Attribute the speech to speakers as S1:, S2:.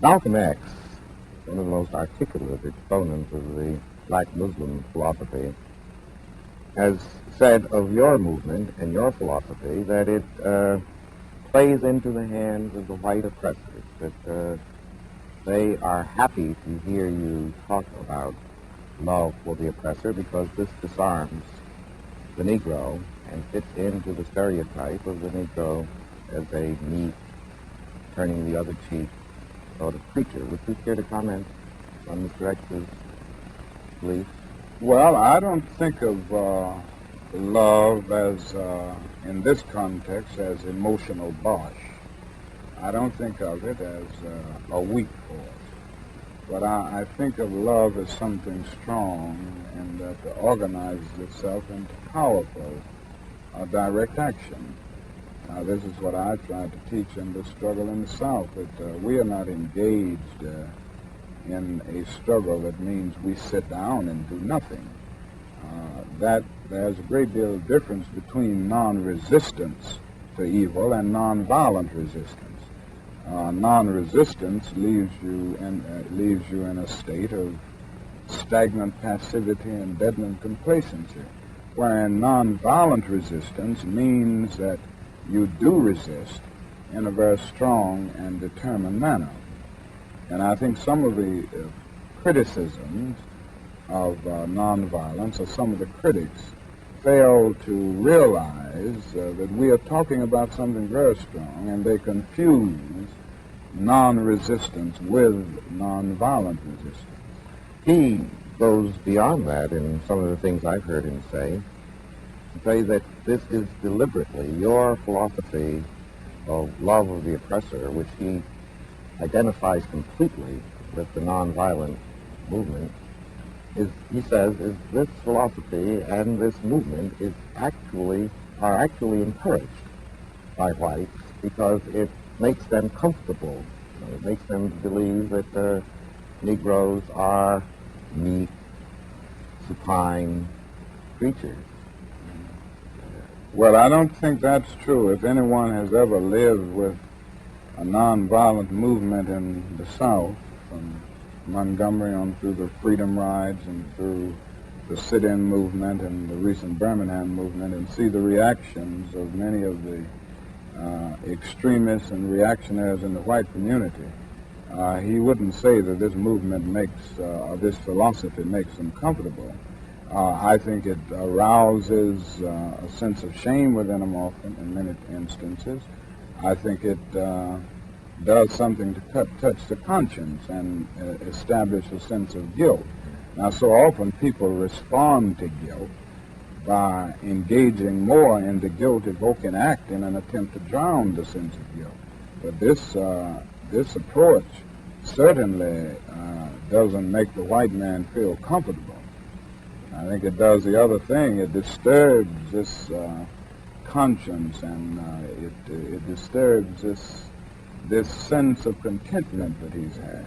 S1: Malcolm X, one of the most articulate exponents of the black Muslim philosophy, has said of your movement and your philosophy that it plays into the hands of the white oppressors, that they are happy to hear you talk about love for the oppressor because this disarms the Negro and fits into the stereotype of the Negro as a meek, turning the other cheek sort of creature. Would you care to comment on Mr. X's belief?
S2: Well, I don't think of love as, in this context, as emotional bosh. I don't think of it as a weak force. But I think of love as something strong and that organizes itself into powerful direct action. This is what I tried to teach in the struggle in the South, that we are not engaged in a struggle that means we sit down and do nothing. That there's a great deal of difference between non-resistance to evil and non-violent resistance. Non-resistance leaves you in a state of stagnant passivity and deadened complacency, wherein non-violent resistance means that you do resist in a very strong and determined manner. And I think some of the criticisms of nonviolence, or some of the critics, fail to realize that we are talking about something very strong, and they confuse non-resistance with nonviolent resistance.
S1: He goes beyond that in some of the things I've heard him say, to say that this is deliberately your philosophy of love of the oppressor, which he identifies completely with the nonviolent movement, he says, is this philosophy and this movement are actually encouraged by whites because it makes them comfortable. It makes them believe that Negroes are meek, supine creatures.
S2: Well, I don't think that's true. If anyone has ever lived with a nonviolent movement in the South, from Montgomery on through the Freedom Rides and through the sit-in movement and the recent Birmingham movement, and see the reactions of many of the extremists and reactionaries in the white community, he wouldn't say that this movement or this philosophy makes them comfortable. I think it arouses a sense of shame within them often, in many instances. I think it does something to touch the conscience and establish a sense of guilt. Now, so often people respond to guilt by engaging more in the guilt-evoking act in an attempt to drown the sense of guilt. But this approach certainly doesn't make the white man feel comfortable. I think it does the other thing. It disturbs this conscience, and it disturbs this sense of contentment that he's had.